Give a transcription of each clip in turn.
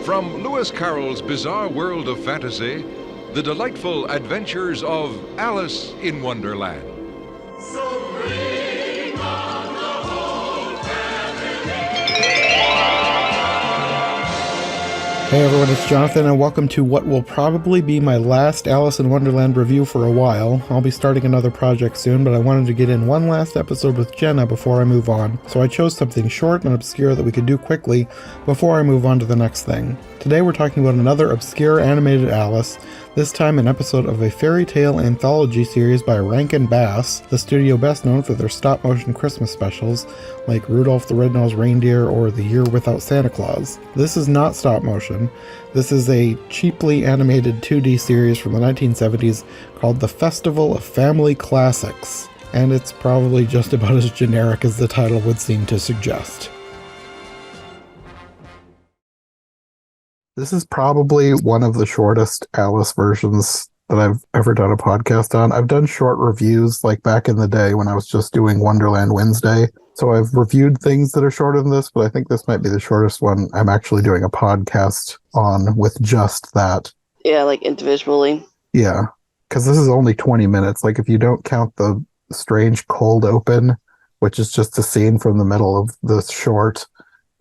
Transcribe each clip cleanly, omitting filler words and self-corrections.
From Lewis Carroll's bizarre world of fantasy, the delightful adventures of Alice in Wonderland. So bring on the whole family. Hey everyone, it's Jonathan, and welcome to what will probably be my last Alice in Wonderland review for a while. I'll be starting another project soon, but I wanted to get in one last episode with Jenna before I move on, so I chose something short and obscure that we could do quickly before I move on to the next thing. Today we're talking about another obscure animated Alice, this time an episode of a fairy tale anthology series by Rankin, the studio best known for their stop-motion Christmas specials, like Rudolph the Red-Nosed Reindeer or The Year Without Santa Claus. This is not stop-motion. This is a cheaply animated 2D series from the 1970s called The Festival of Family Classics, and it's probably just about as generic as the title would seem to suggest. This is probably one of the shortest Alice versions that I've ever done a podcast on. I've done short reviews like back in the day when I was just doing Wonderland Wednesday. So I've reviewed things that are shorter than this, but I think this might be the shortest one I'm actually doing a podcast on with just that. Yeah, like individually. Yeah, because this is only 20 minutes. Like if you don't count the strange cold open, which is just a scene from the middle of the short,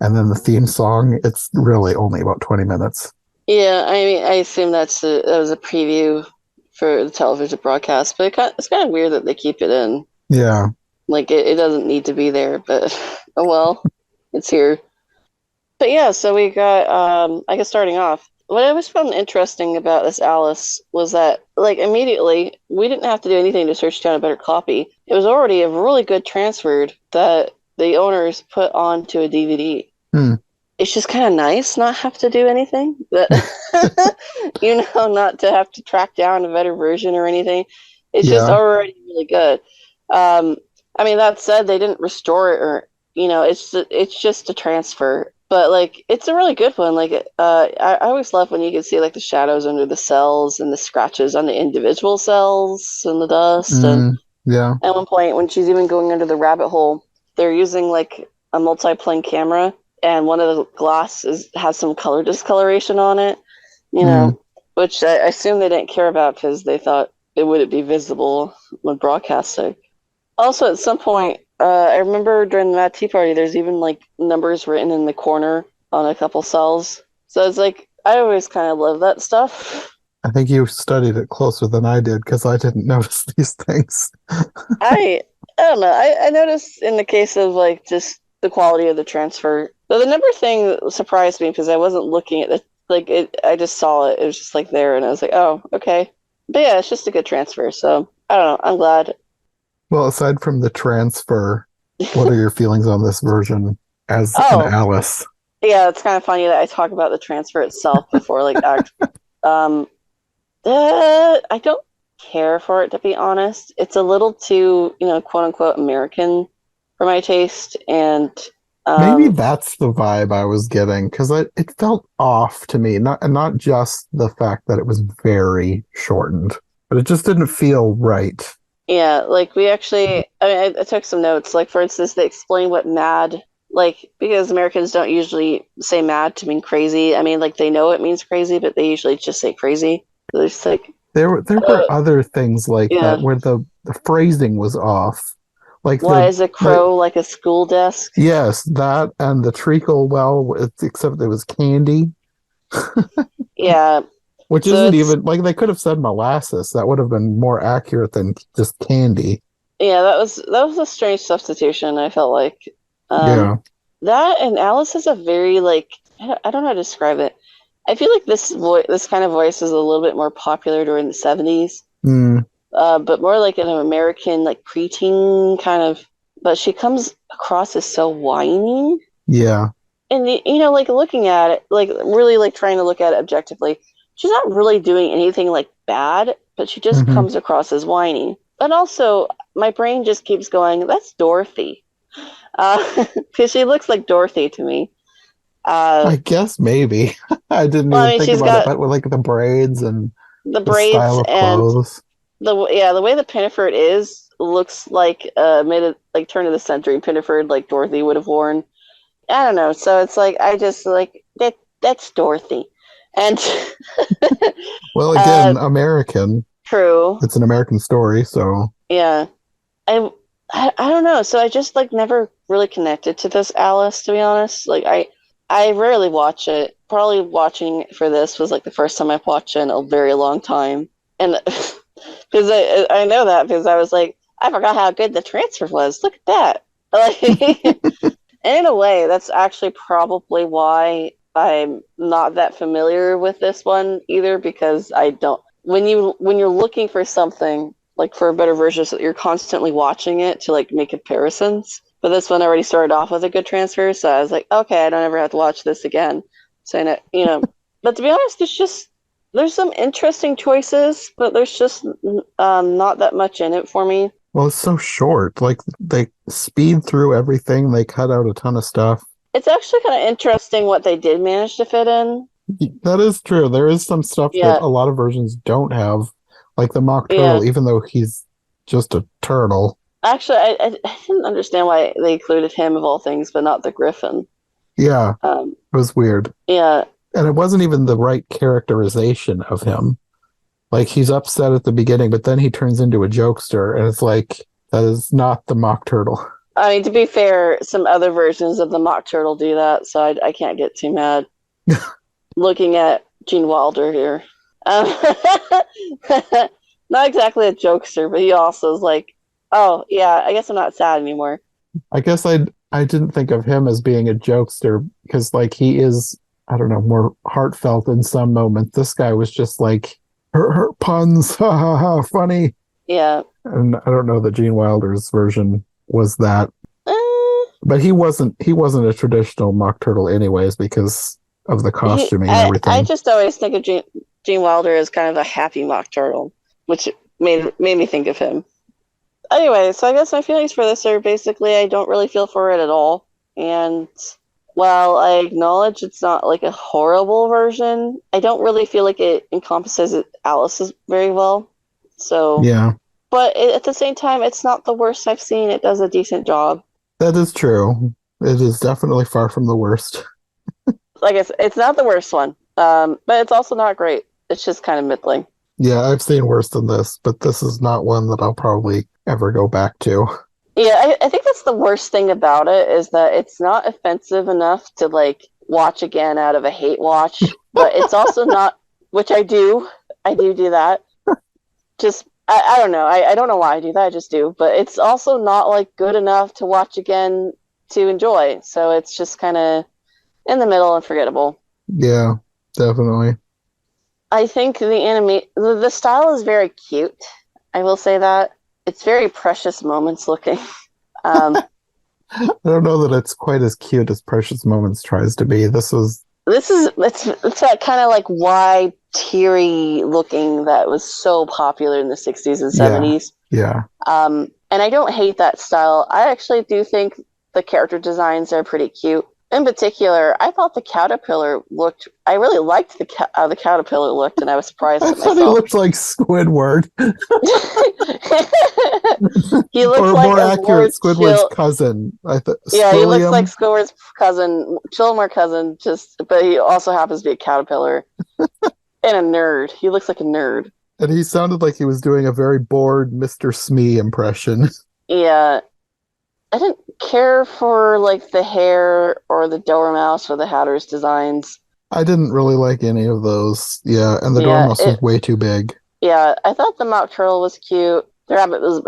and then the theme song, it's really only about 20 minutes. Yeah, I mean, I assume that was a preview for the television broadcast, but it's kind of weird that they keep it in. Yeah. Like, it doesn't need to be there, but oh well, it's here. But yeah, so we got, I guess starting off, what I always found interesting about this Alice was that, like, immediately, we didn't have to do anything to search down a better copy. It was already a really good transfer that the owners put onto a DVD. It's just kind of nice not have to do anything, but not to have to track down a better version or anything. It's just already really good. I mean, that said, they didn't restore it, or it's just a transfer, but like it's a really good one. Like I always love when you can see like the shadows under the cells and the scratches on the individual cells and the dust. And at one point, when she's even going under the rabbit hole, they're using like a multi-plane camera, and one of the glass has some color discoloration on it, which I assume they didn't care about because they thought it wouldn't be visible when broadcasting. Also, at some point, I remember during the Mad Tea Party, there's even like numbers written in the corner on a couple cells. So it's like, I always kind of love that stuff. I think you studied it closer than I did because I didn't notice these things. I don't know. I noticed in the case of like just the quality of the transfer. So the number thing surprised me because I wasn't looking at it. I just saw it. It was just like there, and I was like, oh, okay. But yeah, it's just a good transfer. So I don't know. I'm glad. Well, aside from the transfer, what are your feelings on this version as an Alice? Yeah, it's kind of funny that I talk about the transfer itself before like act. I don't care for it, to be honest. It's a little too, quote unquote American for my taste, and maybe that's the vibe I was getting because it felt off to me. Not just the fact that it was very shortened, but it just didn't feel right. Yeah, like we actually, I took some notes. Like for instance, they explain what mad, like because Americans don't usually say mad to mean crazy. I mean, like they know it means crazy, but they usually just say crazy. So there's like there were other things like that where the phrasing was off. Like why is a crow like a school desk? Yes, that and the treacle well, except it was candy. Yeah. Which isn't even like they could have said molasses. That would have been more accurate than just candy. Yeah, that was a strange substitution. I felt like that, and Alice has a very like I don't know how to describe it. I feel like this kind of voice was a little bit more popular during the 70s. But more like an American, like preteen kind of. But she comes across as so whiny. Yeah. And like looking at it, like really like trying to look at it objectively, she's not really doing anything like bad, but she just comes across as whiny. But also, my brain just keeps going, that's Dorothy, because she looks like Dorothy to me. I guess maybe I didn't even think about it, but with like the braids and the style of clothes. The way the Pinafore looks like turn of the century Pinafore like Dorothy would have worn. I don't know. So it's like I just like that's Dorothy. And Well, again, American. true. It's an American story, so Yeah. I, I don't know. So I just like never really connected to this Alice, to be honest. Like I rarely watch it. Probably watching for this was like the first time I've watched it in a very long time. And because I know that because I was like, I forgot how good the transfer was. Look at that. Like, and in a way, that's actually probably why I'm not that familiar with this one either, because I don't. When you're looking for something like for a better version, so you're constantly watching it to like make comparisons. But this one already started off with a good transfer, so I was like, okay, I don't ever have to watch this again. So but to be honest, there's some interesting choices, but there's just not that much in it for me. well, it's so short. Like they speed through everything. They cut out a ton of stuff. It's actually kind of interesting what they did manage to fit in. That is true. There is some stuff that Yeah, a lot of versions don't have, like the mock yeah. turtle, even though he's just a turtle. Actually, I didn't understand why they included him of all things, but not the Griffin. Yeah, Um, it was weird. yeah, And it wasn't even the right characterization of him. Like he's upset at the beginning, but then he turns into a jokester, and it's like that is not the mock turtle. I mean, to be fair, some other versions of the Mock Turtle do that, so I can't get too mad. Looking at Gene Wilder here. Um, not exactly a jokester, but he also is like, oh, yeah, I guess I'm not sad anymore. I guess I didn't think of him as being a jokester because like he is, I don't know, more heartfelt in some moments. This guy was just like her puns, ha ha ha, funny. Yeah. And I don't know that Gene Wilder's version was that. Uh, But he wasn't a traditional mock turtle anyways because of the costuming and I everything. just always think of Gene Wilder as kind of a happy Mock Turtle, which made me think of him. Anyway, so I guess my feelings for this are basically I don't really feel for it at all. And while I acknowledge it's not like a horrible version, I don't really feel like it encompasses Alice's very well. So, Yeah, but at the same time, it's not the worst I've seen. It does a decent job. that is true. It is definitely far from the worst. Like it's not the worst one, but it's also not great. It's just kind of middling. Yeah, I've seen worse than this, but this is not one that I'll probably ever go back to. Yeah, I think that's the worst thing about it is that it's not offensive enough to like watch again out of a hate watch, but it's also not, which I do that. Just I don't know. I don't know why I do that. I just do, but it's also not like good enough to watch again to enjoy. So it's just kind of in the middle and forgettable. Yeah, definitely. I think the style is very cute. I will say that it's very precious moments looking. Um, I don't know that it's quite as cute as Precious Moments tries to be. it's that kind of like wide, teary looking that was so popular in the 60s and 70s. Yeah. And I don't hate that style. I actually do think the character designs are pretty cute. In particular, I thought the caterpillar looked. I really liked how the caterpillar looked, and I was surprised I at thought he myself. looked like Squidward. He looks Or like more a accurate, more Squidward's chill. cousin. Yeah, he looks like Squilliam. Squidward's cousin, Chilmer cousin. But he also happens to be a caterpillar and a nerd. He looks like a nerd. And he sounded like he was doing a very bored Mr. Smee impression. Yeah, I didn't care for like the hair or the Dormouse or the Hatter's designs. I didn't really like any of those. Yeah, and the Yeah, Dormouse was way too big. yeah, I thought the Mock Turtle was cute. The rabbit was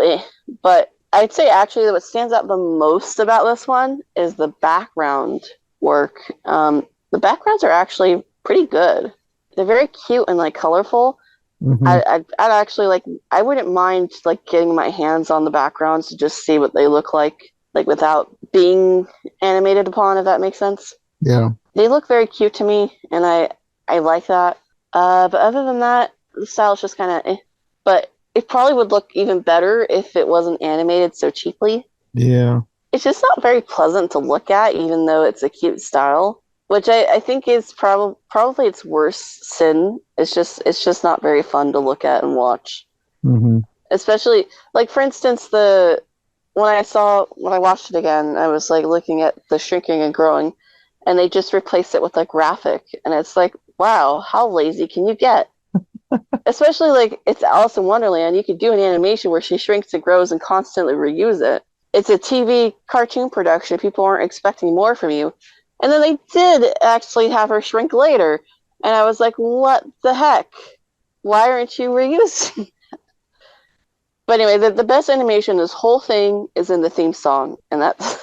but I'd say actually what stands out the most about this one is the background work. The backgrounds are actually pretty good. They're very cute and like colorful. Hmm. I'd actually like I wouldn't mind like getting my hands on the backgrounds to just see what they look like without being animated upon, if that makes sense. Yeah. They look very cute to me, and I like that. But other than that, the style is just kind of But it probably would look even better if it wasn't animated so cheaply. Yeah. It's just not very pleasant to look at, even though it's a cute style, which I think is probably its worst sin. It's just not very fun to look at and watch. Hmm. Especially like for instance when I watched it again, I was like looking at the shrinking and growing, and they just replace it with a graphic. And it's like, wow, how lazy can you get? Especially like it's Alice in Wonderland. You could do an animation where she shrinks and grows and constantly reuse it. It's a TV cartoon production. People aren't expecting more from you. And then they did actually have her shrink later. And I was like, what the heck? Why aren't you reusing? But anyway, the best animation in this whole thing is in the theme song. And that's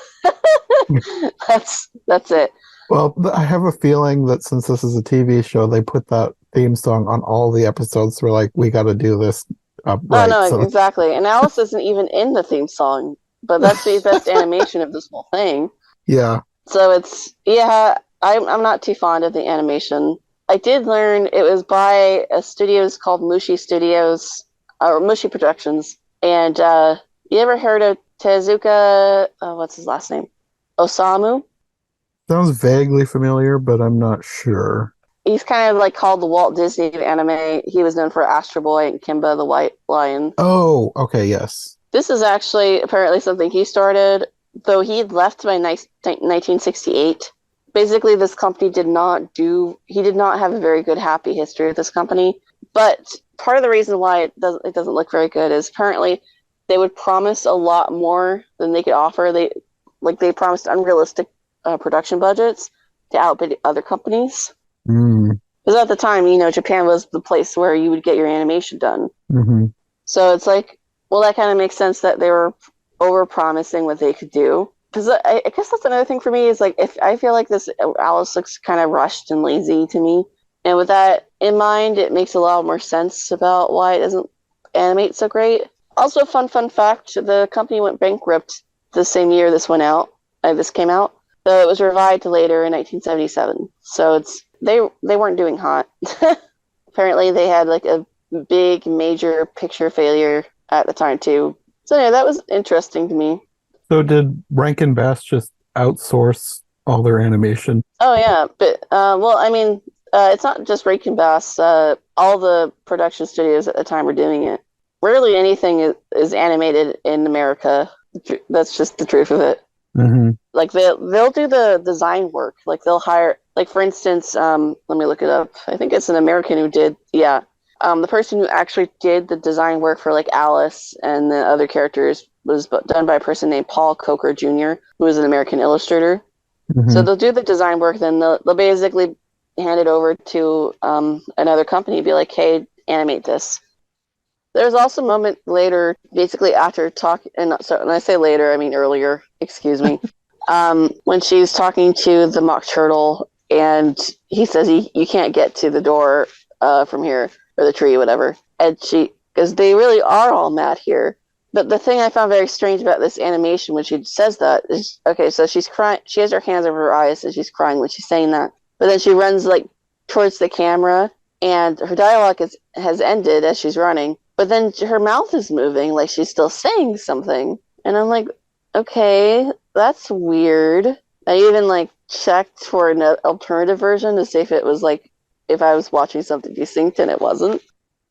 it. Well, I have a feeling that since this is a TV show, they put that theme song on all the episodes. We're like, we got to do this Oh, right. no, So, exactly. And Alice isn't even in the theme song, but that's the best animation of this whole thing. yeah. So it's, yeah, I'm not too fond of the animation. I did learn it was by a studios called Mushi Studios, or Mushi Productions. And you ever heard of Tezuka, what's his last name? Osamu? Sounds vaguely familiar, but I'm not sure. He's kind of like called the Walt Disney of anime. He was known for Astro Boy and Kimba the White Lion. Oh, okay, yes. This is actually apparently something he started, though he left by 1968. Basically, this company did not have a very good happy history with this company. But part of the reason why it doesn't look very good is apparently they would promise a lot more than they could offer. They promised unrealistic production budgets to outbid other companies. Because at the time, Japan was the place where you would get your animation done. Mm-hmm. So it's like, well, that kind of makes sense that they were over-promising what they could do. Because I guess that's another thing for me is like, if I feel like this Alice looks kind of rushed and lazy to me. And with that in mind, it makes a lot more sense about why it doesn't animate so great. Also, fun fact, the company went bankrupt the same year this came out. So it was revived later in 1977. So they weren't doing hot. Apparently, they had like a big major picture failure at the time too. So yeah, that was interesting to me. So did Rankin Bass just outsource all their animation? Oh yeah, but well, I mean, it's not just Rankin Bass. All the production studios at the time were doing it. Rarely anything is animated in America. That's just the truth of it. Mm-hmm. Like they'll do the design work. Like they'll hire, like for instance, let me look it up. I think it's an American who did, yeah. The person who actually did the design work for like Alice and the other characters was done by a person named Paul Coker Jr., who is an American illustrator. Mm-hmm. So they'll do the design work, then they'll basically hand it over to another company, be like, hey, animate this. There's also a moment later, basically after talking, and so when I say later, I mean earlier, excuse me, when she's talking to the Mock Turtle, and he says you can't get to the door from here, or the tree, whatever. And because they really are all mad here. But the thing I found very strange about this animation when she says that is, okay, so she's crying, she has her hands over her eyes and she's crying when she's saying that. But then she runs like towards the camera and her dialogue has ended as she's running. But then her mouth is moving like she's still saying something. And I'm like, okay, that's weird. I even like checked for an alternative version to see if it was like, if I was watching something desynced and it wasn't.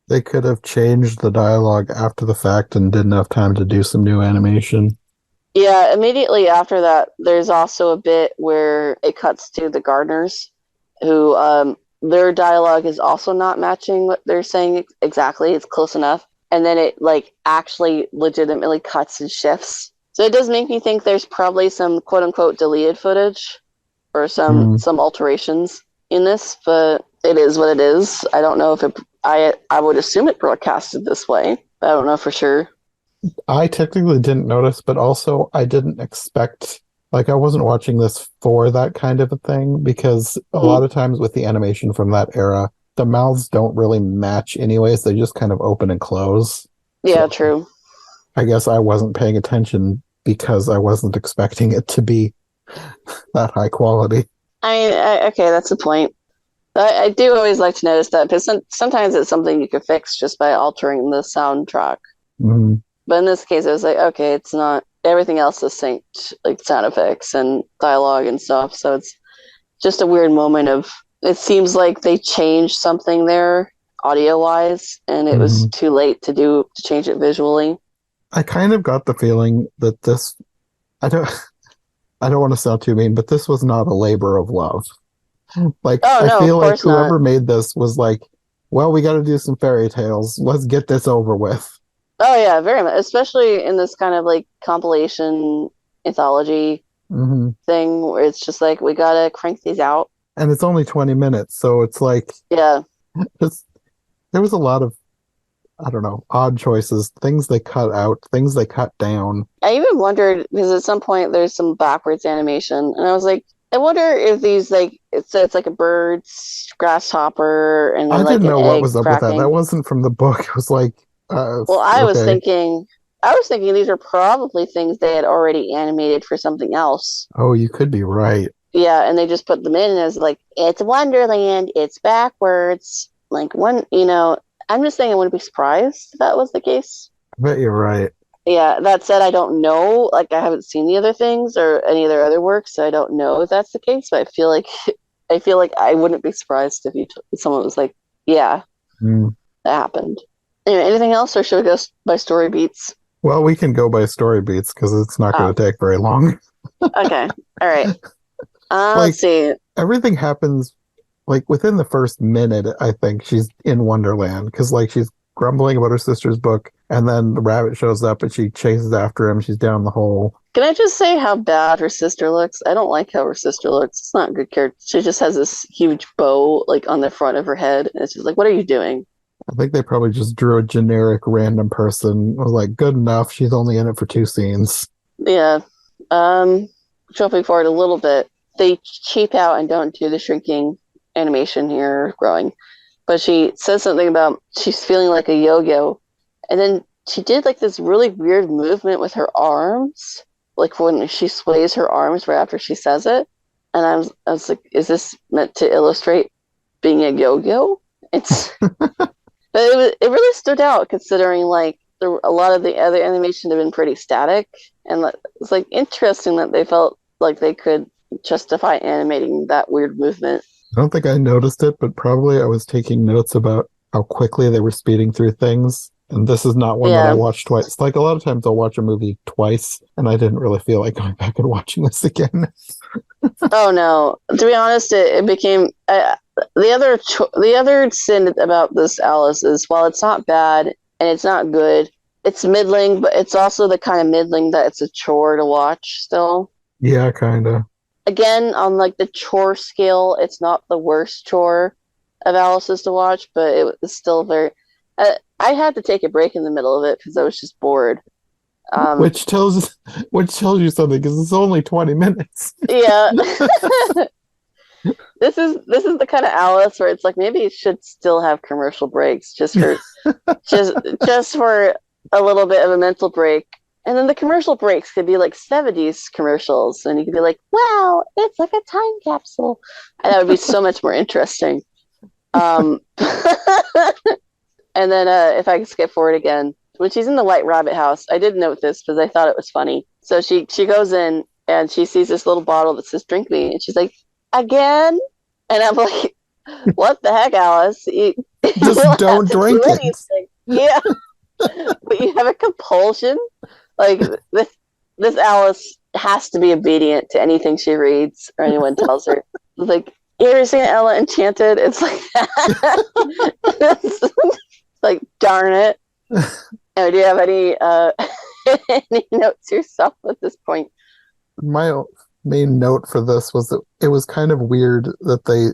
They could have changed the dialogue after the fact and didn't have time to do some new animation. Yeah, immediately after that, there's also a bit where it cuts to the gardeners, who their dialogue is also not matching what they're saying exactly. It's close enough. And then it like actually legitimately cuts and shifts. So it does make me think there's probably some quote unquote deleted footage or some alterations in this, but it is what it is. I don't know if I would assume it broadcasted this way, but I don't know for sure. I technically didn't notice, but also I didn't expect, like I wasn't watching this for that kind of a thing, because a lot of times with the animation from that era, the mouths don't really match anyways. They just kind of open and close. Yeah, So true. I guess I wasn't paying attention because I wasn't expecting it to be that high quality. I mean, okay, that's the point. I do always like to notice that because sometimes it's something you could fix just by altering the soundtrack. Mm-hmm. But in this case, it was like, okay, it's not, everything else is synced, like sound effects and dialogue and stuff. So it's just a weird moment of, it seems like they changed something there audio-wise, and it was too late to change it visually. I kind of got the feeling that this, I I don't want to sound too mean, but this was not a labor of love. Like, Oh I no, of feel like course not. whoever made this was like, well, we got to do some fairy tales. Let's get this over with. Oh yeah, very much. Especially in this kind of like compilation anthology Hmm. thing where it's just like we gotta crank these out. And it's only 20 minutes, so it's like, Yeah. it's, there was a lot of, I don't know, odd choices, things they cut out, things they cut down. I even wondered because at some point there's some backwards animation, and I was like, I wonder if these like it's like a bird's grasshopper and I then like didn't an know what egg was up with that. That cracking. wasn't from the book. It was like, Well, okay. I was thinking these are probably things they had already animated for something else. Oh, you could be right. Yeah, and they just put them in as like it's Wonderland, it's backwards. Like one, I'm just saying I wouldn't be surprised if that was the case. I bet you're right. Yeah, that said, I don't know. Like, I haven't seen the other things or any of their other works, so I don't know if that's the case. But I feel like I wouldn't be surprised if someone was like, "Yeah, Mm. that happened." Anyway, anything else, or should we go by story beats? Well, we can go by story beats because it's not going Oh, to take very long. okay, all right. Like, Let's see. everything happens like within the first minute. I think she's in Wonderland because like she's grumbling about her sister's book, and then the rabbit shows up and she chases after him. She's down the hole. Can I just say how bad her sister looks? I don't like how her sister looks. It's not a good character. She just has this huge bow like on the front of her head, and it's just like, what are you doing? I think they probably just drew a generic random person. I was like, good enough. She's only in it for 2 scenes. Yeah. Um, Jumping forward a little bit, they cheap out and don't do the shrinking animation here growing. But she says something about she's feeling like a yo-yo. And then she did like this really weird movement with her arms, like when she sways her arms right after she says it. And I was like, is this meant to illustrate being a yo-yo? It's but it really stood out considering like a lot of the other animation had been pretty static, and it's like interesting that they felt like they could justify animating that weird movement. I don't think I noticed it, but probably I was taking notes about how quickly they were speeding through things. And this is not one that I Yeah. watched twice. Like a lot of times I'll watch a movie twice, and I didn't really feel like going back and watching this again. Oh no. To be honest, it became the other sin about this Alice is while it's not bad and it's not good, it's middling, but it's also the kind of middling that it's a chore to watch still. Yeah, kind of. Again, on like the chore scale, it's not the worst chore of Alice's to watch, but it was still very. I had to take a break in the middle of it because I was just bored. Um, Which tells which tells you something because it's only 20 minutes. yeah, this is the kind of Alice where it's like maybe it should still have commercial breaks just just for a little bit of a mental break. And then the commercial breaks could be like 70s commercials, and you could be like, wow, it's like a time capsule. And that would be so much more interesting. Um, and then if I could skip forward again, when she's in the White Rabbit house, I did note this because I thought it was funny. So she goes in and she sees this little bottle that says "Drink me," and she's like, "Again?" And I'm like, "What the heck, Alice? You Just don't don't have to drink do it. anything." Yeah, but you have a compulsion. Like this Alice has to be obedient to anything she reads or anyone tells her. It's like, you ever seen Ella Enchanted? It's like that. It's like, darn it. Oh, do you have any any notes yourself at this point? My main note for this was that it was kind of weird that they,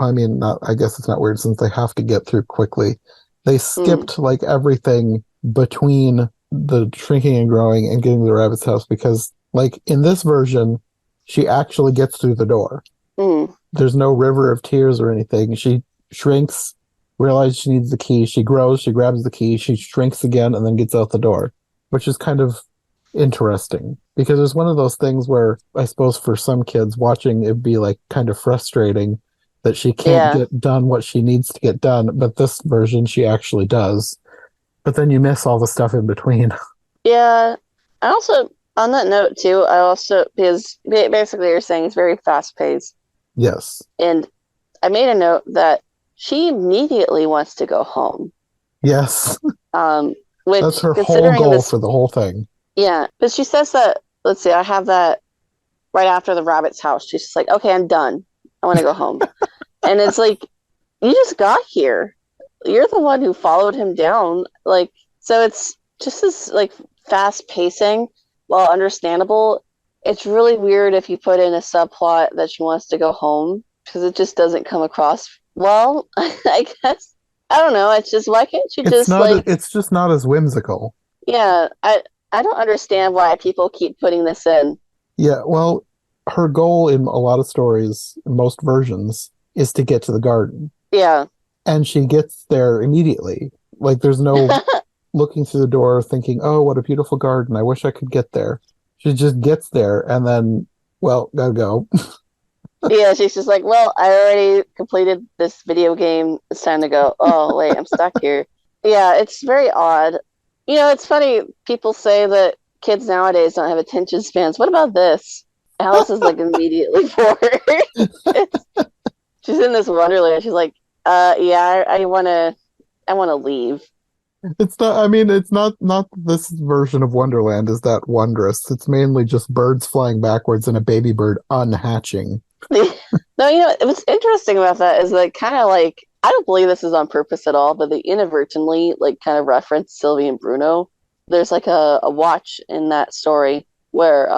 I mean, not, I guess it's not weird since they have to get through quickly. They skipped like everything between the shrinking and growing and getting to the rabbit's house because, like, in this version, she actually gets through the door. Mm. There's no river of tears or anything. She shrinks, realizes she needs the key. She grows, she grabs the key, she shrinks again, and then gets out the door, which is kind of interesting because it's one of those things where I suppose for some kids watching it'd be like kind of frustrating that she can't Yeah. get done what she needs to get done, but this version she actually does. But then you miss all the stuff in between. Yeah. I also, on that note too, I also, because basically you're saying it's very fast paced. Yes. And I made a note that she immediately wants to go home. Yes. Which That's her whole considering goal this, for the whole thing. yeah, but she says that, let's see, I have that right after the rabbit's house. She's just like, okay, I'm done. I want to go home. And it's like, you just got here. You're the one who followed him down. Like, so it's just as like fast pacing, while understandable. It's really weird if you put in a subplot that she wants to go home because it just doesn't come across well. I guess I don't know. It's just why can't you It's just not. like It's just not as whimsical. yeah, I don't understand why people keep putting this in. Yeah. Well, her goal in a lot of stories, in most versions, is to get to the garden, Yeah. and she gets there immediately. Like there's no looking through the door thinking, "Oh, what a beautiful garden. I wish I could get there." She just gets there and then, well, gotta go. Yeah, she's just like, well, I already completed this video game. It's time to go. Oh, wait, I'm stuck here. Yeah, it's very odd. You know, it's funny. People say that kids nowadays don't have attention spans. What about this? Alice is like immediately bored. She's in this Wonderland. She's like, yeah, I wanna leave. It's not, I mean, it's not this version of Wonderland is that wondrous. It's mainly just birds flying backwards and a baby bird unhatching. No, you know, what's interesting about that is like kind of like I don't believe this is on purpose at all, but they inadvertently like kind of reference Sylvie and Bruno. There's like a watch in that story where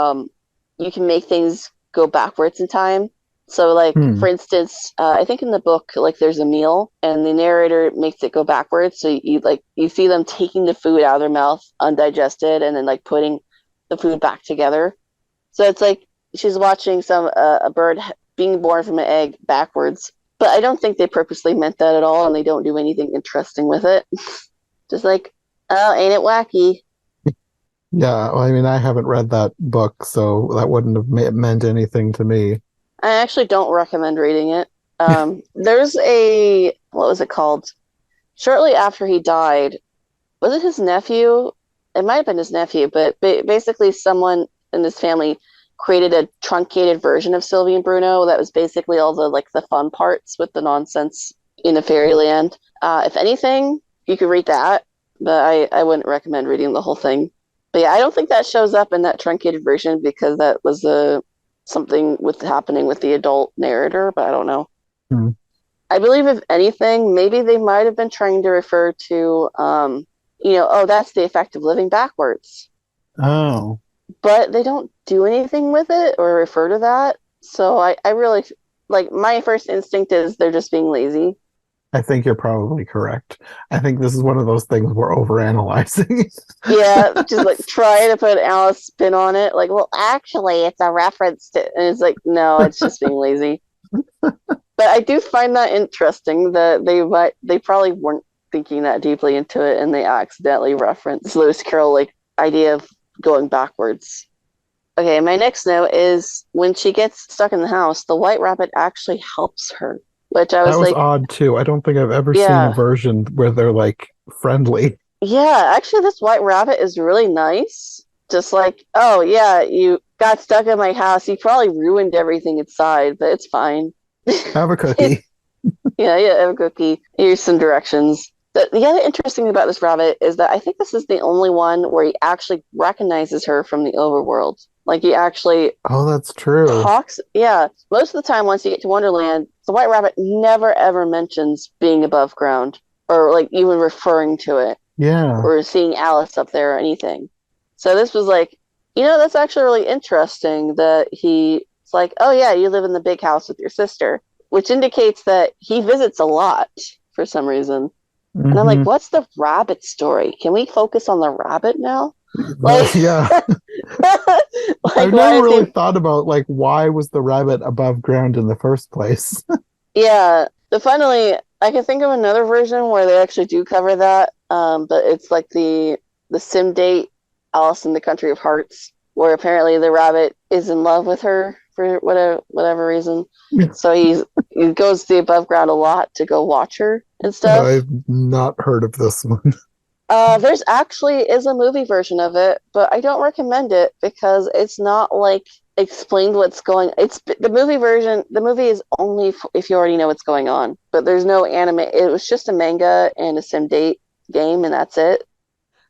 you can make things go backwards in time. So like Hmm. for instance, I think in the book like there's a meal and the narrator makes it go backwards. So you see them taking the food out of their mouth undigested and then like putting the food back together. So it's like she's watching a bird being born from an egg backwards. But I don't think they purposely meant that at all, and they don't do anything interesting with it. Just like, oh, ain't it wacky? Yeah, well, I mean, I haven't read that book, so that wouldn't have meant anything to me. I actually don't recommend reading it. There's a what was it called? Shortly after he died, was it his nephew? It might have been his nephew, but basically someone in his family created a truncated version of Sylvie and Bruno that was basically all the like the fun parts with the nonsense in a fairyland. If anything, you could read that, but I wouldn't recommend reading the whole thing. But yeah, I don't think that shows up in that truncated version because that was something with happening with the adult narrator, but I don't know. Hmm. I believe if anything, maybe they might have been trying to refer to oh, that's the effect of living backwards. Oh, But they don't do anything with it or refer to that. So I really like my first instinct is they're just being lazy. I think you're probably correct. I think this is one of those things we're overanalyzing. Yeah, just like try to put Alice spin on it. Like, well, actually, it's a reference to, and it's like, no, it's just being lazy. But I do find that interesting that they probably weren't thinking that deeply into it, and they accidentally referenced Lewis Carroll like idea of going backwards. Okay, my next note is when she gets stuck in the house, the white rabbit actually helps her, which I That was was like, odd too. I don't think I've ever seen a yeah, version where they're like friendly. yeah, actually, this white rabbit is really nice. Just like, oh, yeah, you got stuck in my house. You probably ruined everything inside, but it's fine. Have a cookie. Yeah, have a cookie. Here's some directions. The other interesting thing about this rabbit is that I think this is the only one where he actually recognizes her from the overworld. Like he actually Oh, that's true. talks. Yeah, most of the time, once you get to Wonderland, the White Rabbit never ever mentions being above ground or like even referring to it Yeah. or seeing Alice up there or anything. So this was like, that's actually really interesting that he's like, oh yeah, you live in the big house with your sister, which indicates that he visits a lot for some reason. And I'm like, Hmm. what's the rabbit story? Can we focus on the rabbit now? Like, Yeah. like I've why never is really he? thought about like why was the rabbit above ground in the first place? Yeah, but finally, I can think of another version where they actually do cover that. But it's like the sim date Alice in the Country of Hearts, where apparently the rabbit is in love with her for whatever reason. So he goes to the above ground a lot to go watch her and stuff. I've not heard of this one. There's actually is a movie version of it, but I don't recommend it because it's not like explained what's going. It's the movie version. The movie is only if you already know what's going on, but there's no anime. It was just a manga and a sim date game, and that's it.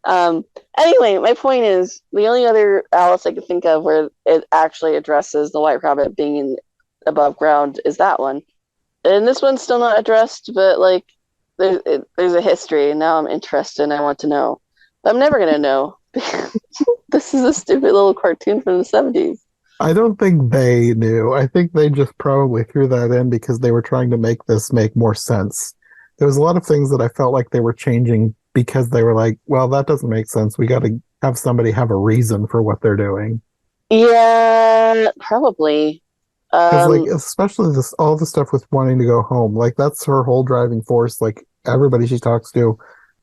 Um, anyway, my point is the only other Alice I could think of where it actually addresses the White Rabbit being in above ground is that one. And this one's still not addressed, but like there's a history, and now I'm interested and I want to know. But I'm never gonna know. This is a stupid little cartoon from the 70s. I don't think they knew. I think they just probably threw that in because they were trying to make this make more sense. There was a lot of things that I felt like they were changing because they were like, well, that doesn't make sense. We got to have somebody have a reason for what they're doing. Yeah, probably. Because like Um, especially this all the stuff with wanting to go home, like that's her whole driving force. Like everybody she talks to,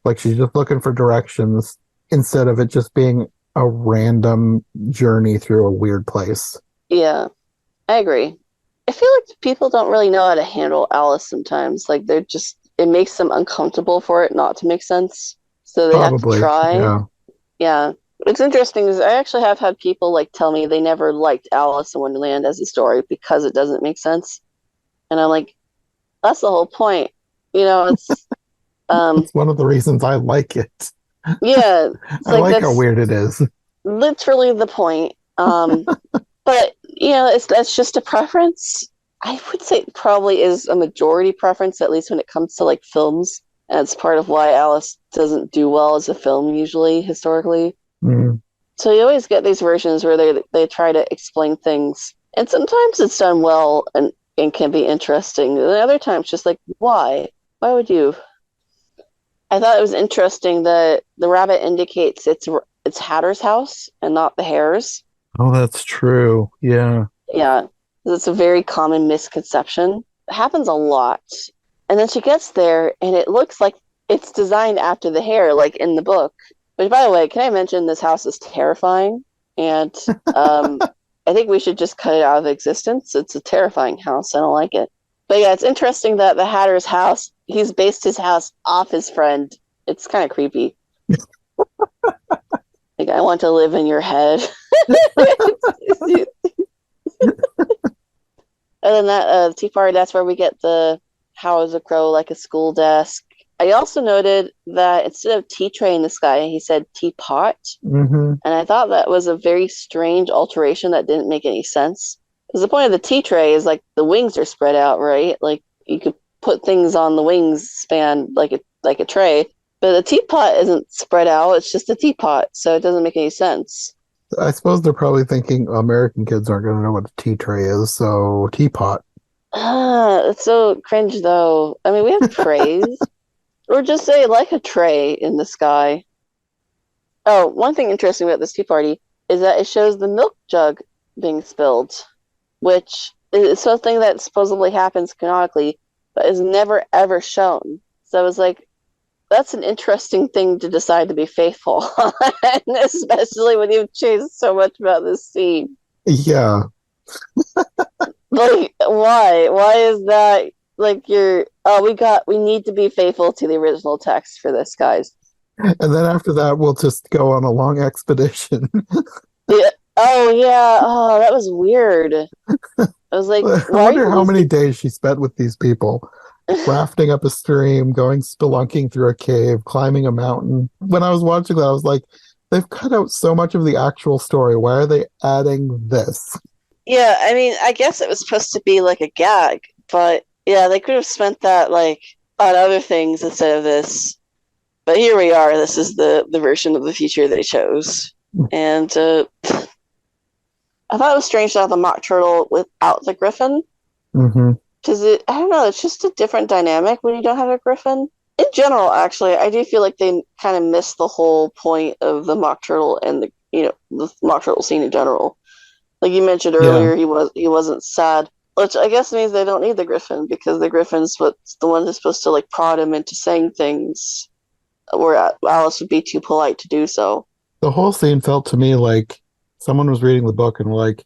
like she's just looking for directions instead of it just being a random journey through a weird place. yeah, I agree. I feel like people don't really know how to handle Alice sometimes. Like they're just it makes them uncomfortable for it not to make sense. So they have to Probably, try. yeah. Yeah. What's interesting is I actually have had people like tell me they never liked Alice in Wonderland as a story because it doesn't make sense. And I'm like, that's the whole point. You know, it's um It's one of the reasons I like it. yeah, it's I like like how that's weird it is. literally the point. But that's just a preference. I would say it probably is a majority preference, at least when it comes to like films. And it's part of why Alice doesn't do well as a film usually, historically. Mm. So you always get these versions where they try to explain things. And sometimes it's done well and can be interesting. And other times just like, why? Why would you? I thought it was interesting that the rabbit indicates it's Hatter's house and not the hare's. Oh, that's true. Yeah. Yeah, it's a very common misconception. It happens a lot. And then she gets there and it looks like it's designed after the hare, like in the book. Which, by the way, can I mention this house is terrifying? And um, I think we should just cut it out of existence. It's a terrifying house. I don't like it. But yeah, it's interesting that the Hatter's house, he's based his house off his friend. It's kind of creepy. Like, I want to live in your head. Other than that, Tea Party, that's where we get the how is a crow like a school desk. I also noted that instead of tea tray in the sky, he said teapot. Hmm. And I thought that was a very strange alteration that didn't make any sense. Because the point of the tea tray is like the wings are spread out, right? Like you could put things on the wings span like a tray. But the teapot isn't spread out, it's just a teapot, so it doesn't make any sense. I suppose they're probably thinking American kids aren't going to know what a tea tray is, so teapot. It's so cringe though. I mean, we have trays. Or just say like a tray in the sky. Oh, one thing interesting about this tea party is that it shows the milk jug being spilled, which is something that supposedly happens canonically, but is never ever shown. So it's like that's an interesting thing to decide to be faithful on, especially when you've changed so much about this scene. Yeah. Like, why? Why is that like you're we need to be faithful to the original text for this, guys. And then after that, we'll just go on a long expedition. Yeah. Oh yeah. Oh, that was weird. I was like, I why are wonder you how many losing? days she spent with these people, rafting up a stream, going spelunking through a cave, climbing a mountain. When I was watching that, I was like, they've cut out so much of the actual story. Why are they adding this? Yeah, I mean, I guess it was supposed to be like a gag, but yeah, they could have spent that like on other things instead of this. But here we are. This is the version of the future they chose, and I thought it was strange to have the mock turtle without the griffin. Hmm. Because I don't know, it's just a different dynamic when you don't have a griffin. In general, actually, I do feel like they kind of missed the whole point of the mock turtle and the mock turtle scene in general. Like you mentioned Yeah. earlier, he wasn't sad, which I guess means they don't need the griffin because the griffin's what's the one that's supposed to like prod him into saying things where Alice would be too polite to do so. The whole scene felt to me like someone was reading the book and like,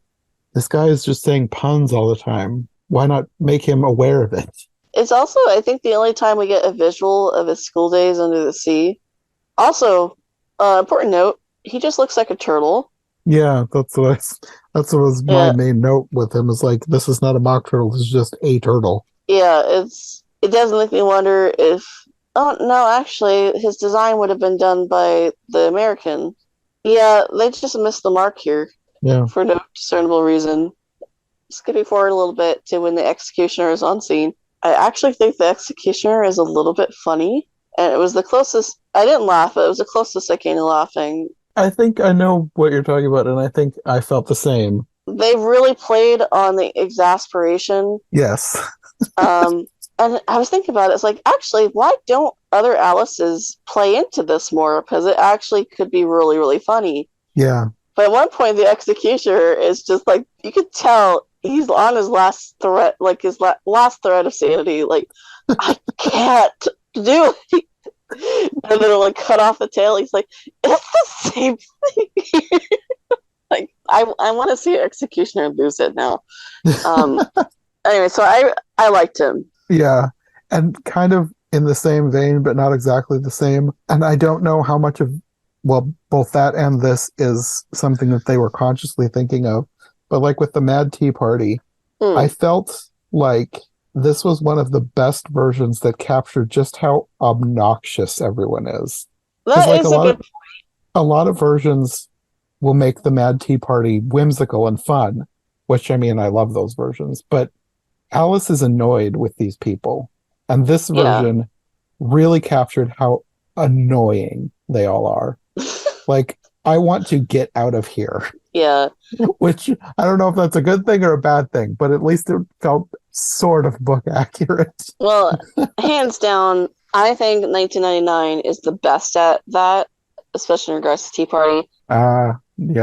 this guy is just saying puns all the time. Why not make him aware of it? It's also, I think, the only time we get a visual of his school days under the sea. Also, important note, he just looks like a turtle. Yeah, that's what was my Yeah, main note with him is like, this is not a mock turtle, this is just a turtle. yeah, it does make me wonder if Oh, no, actually, his design would have been done by the American. Yeah, they just missed the mark here Yeah. for no discernible reason. Skipping forward a little bit to when the executioner is on scene. I actually think the executioner is a little bit funny, and it was the closest. I didn't laugh, but it was the closest I came to laughing. I think I know what you're talking about, and I think I felt the same. They really played on the exasperation. Yes. Um, and I was thinking about it. It's like, actually, why don't other Alices play into this more? Because it actually could be really, really funny. Yeah. But at one point, the executioner is just like, you could tell he's on his last threat, like his last threat of sanity. Like, I can't do it. And then it'll like cut off the tail. He's like, it's the same thing. Like, I want to see an executioner lose it now. Anyway, so I liked him. Yeah. And kind of in the same vein, but not exactly the same. And I don't know how much of, well, both that and this is something that they were consciously thinking of. But like with the Mad Tea Party, I felt like this was one of the best versions that captured just how obnoxious everyone is. That like is a good point. a lot of versions will make the Mad Tea Party whimsical and fun, which I mean, I love those versions, but Alice is annoyed with these people. And this version really captured how annoying they all are. Like, I want to get out of here. Yeah. Which I don't know if that's a good thing or a bad thing, but at least it felt sort of book accurate. Well, hands down, I think 1999 is the best at that, especially in regards to Tea Party. Yeah.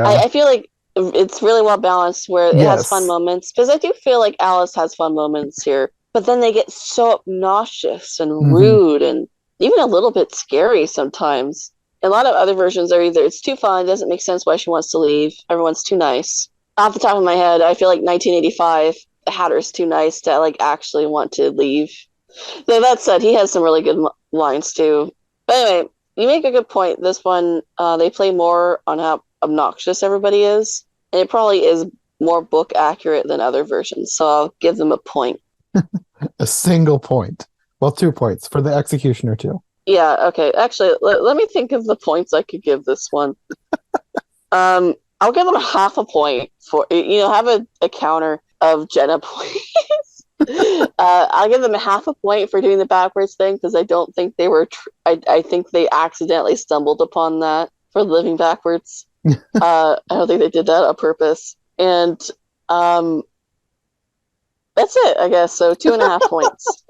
I feel like it's really well balanced where it has fun moments, because I do feel like Alice has fun moments here, but then they get so obnoxious and rude and even a little bit scary sometimes. A lot of other versions are either it's too fun, it doesn't make sense why she wants to leave, everyone's too nice. Off the top of my head, I feel like 1985, the Hatter's too nice to like actually want to leave. Though that said, he has some really good lines too. But anyway, you make a good point. This one, they play more on how obnoxious everybody is, and it probably is more book accurate than other versions. So I'll give them a point. A single point. Well, 2 points for the executioner too. Yeah, okay. Actually, let me think of the points I could give this one. I'll give them half a point for, have a counter of Jenna points. I'll give them a half a point for doing the backwards thing, because I don't think they were, I think they accidentally stumbled upon that for living backwards. I don't think they did that on purpose. And that's it, I guess. So 2.5 points.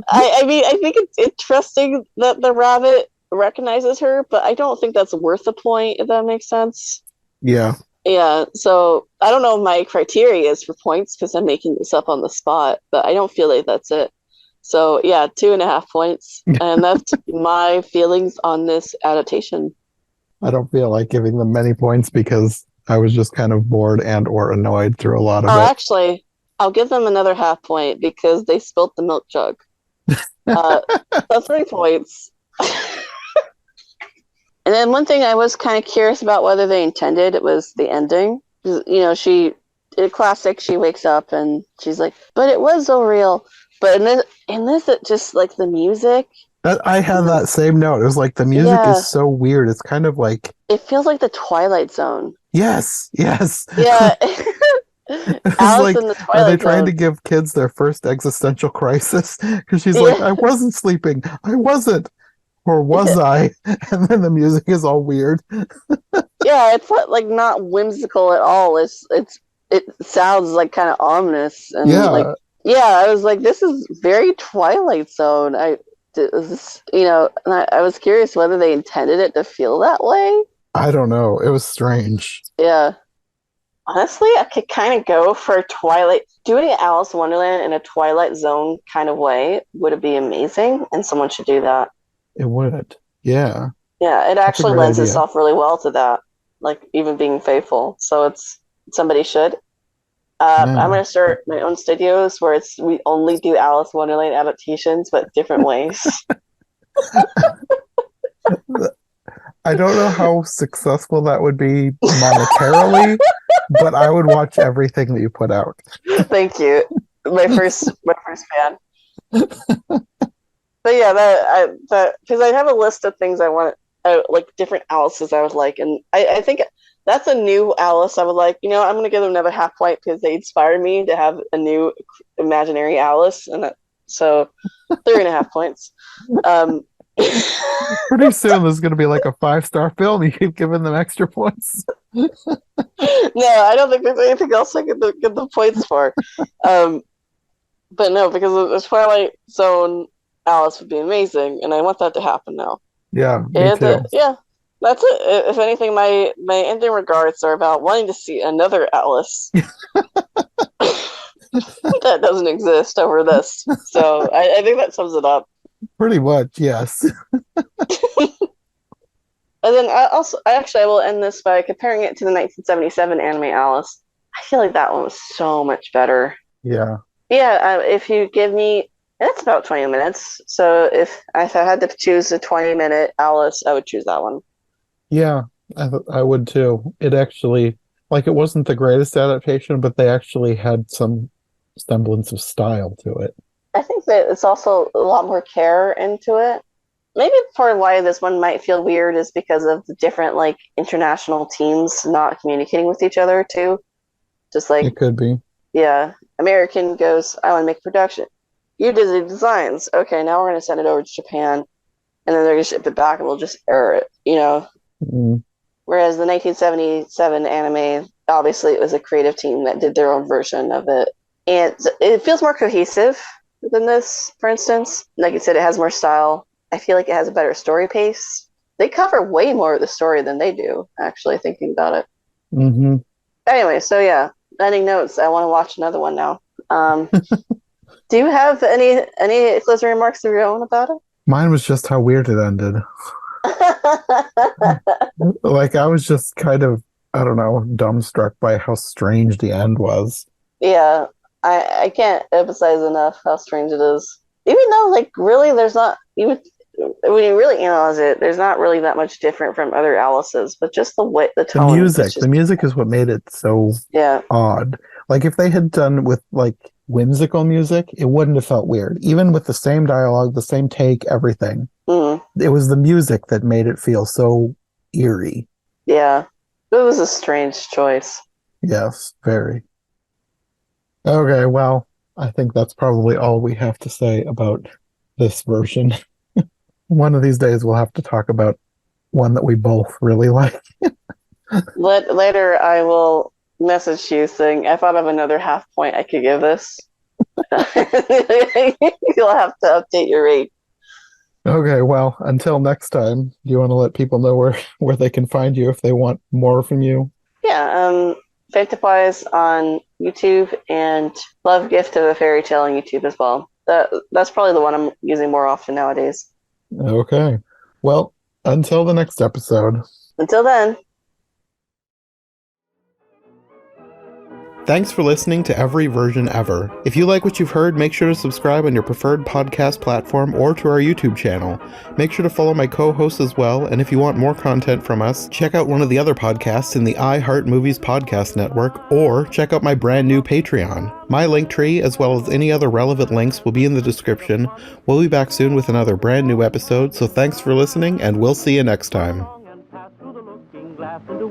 I mean, I think it's interesting that the rabbit recognizes her, but I don't think that's worth a point, if that makes sense. Yeah. Yeah, so I don't know what my criteria is for points, because I'm making this up on the spot, but I don't feel like that's it. So yeah, 2.5 points. And that's my feelings on this adaptation. I don't feel like giving them many points because I was just kind of bored and or annoyed through a lot of it. Actually, I'll give them another half point because they spilt the milk jug. That's 3 points. And then one thing I was kind of curious about whether they intended, it was the ending. She, in classic, she wakes up and she's like, but it was so real. But in this, it just, like, the music. I had that same note. It was like, the music is so weird. It's kind of like... It feels like the Twilight Zone. Yes. Yeah. Alice in the Twilight Zone. Are they trying to give kids their first existential crisis? Because she's like, I wasn't sleeping. I wasn't. Or was I? And then the music is all weird. Yeah, it's not whimsical at all. It sounds like kind of ominous and I was like, this is very Twilight Zone. I was curious whether they intended it to feel that way. I don't know. It was strange. Yeah. Honestly, I could kind of go for Twilight. Doing Alice in Wonderland in a Twilight Zone kind of way would be amazing, and someone should do that. It would. Yeah. Yeah, it actually lends itself really well to that, like even being faithful. So somebody should. I'm going to start my own studios where we only do Alice in Wonderland adaptations, but different ways. I don't know how successful that would be monetarily, but I would watch everything that you put out. Thank you. My first fan. But yeah, that because I have a list of things I want, like different Alice's I would like, and I think that's a new Alice I would like. You know, I'm gonna give them another half point because they inspired me to have a new imaginary Alice, and so 3.5 points. Um, Pretty soon there's going to be like a 5-star film. You keep giving them extra points. no, I don't think there's anything else I could get the points for. But no, because the Twilight Zone Alice would be amazing, and I want that to happen now. Yeah, me too. Yeah, that's it. If anything, my ending regards are about wanting to see another Alice that doesn't exist over this. So I think that sums it up. Pretty much, yes. And then I will end this by comparing it to the 1977 anime Alice. I feel like that one was so much better. Yeah. Yeah, if you give me, and it's about 20 minutes. So if I had to choose a 20-minute Alice, I would choose that one. Yeah, I would too. It actually, like, it wasn't the greatest adaptation, but they actually had some semblance of style to it. I think that it's also a lot more care into it. Maybe part of why this one might feel weird is because of the different like international teams not communicating with each other too. Just like it could be. Yeah, American goes, I want to make production. You did the designs. Okay, now we're going to send it over to Japan, and then they're going to ship it back, and we'll just error it. You know. Mm. Whereas the 1977 anime, obviously, it was a creative team that did their own version of it, and it feels more cohesive than this. For instance, like you said, it has more style. I feel like it has a better story pace. They cover way more of the story than they do, actually, thinking about it. Mm-hmm. Anyway, so yeah, ending notes. I want to watch another one now. Do you have any closing remarks of your own about it? Mine was just how weird it ended. Like, I was just kind of, I don't know, dumbstruck by how strange the end was. Yeah, I can't emphasize enough how strange it is. Even though, like, really, there's not, even when you really analyze it, there's not really that much different from other Alice's, but just the way, the tone. The music is what made it so odd. Like, if they had done with, like, whimsical music, it wouldn't have felt weird. Even with the same dialogue, the same take, everything. It was the music that made it feel so eerie. Yeah, it was a strange choice. Yes, very. Okay, well, I think that's probably all we have to say about this version. One of these days we'll have to talk about one that we both really like. Later I will message you saying, I thought of another half point I could give this. You'll have to update your rate. Okay, well, until next time, do you want to let people know where they can find you if they want more from you? Yeah, Phantomwise on YouTube and Love Gift of a Fairy Tale on YouTube as well. That's probably the one I'm using more often nowadays. Okay. Well, until the next episode. Until then. Thanks for listening to Every Version Ever. If you like what you've heard, make sure to subscribe on your preferred podcast platform or to our YouTube channel. Make sure to follow my co-hosts as well, and if you want more content from us, check out one of the other podcasts in the iHeart Movies Podcast Network, or check out my brand new Patreon. My link tree, as well as any other relevant links, will be in the description. We'll be back soon with another brand new episode, so thanks for listening, and we'll see you next time. Into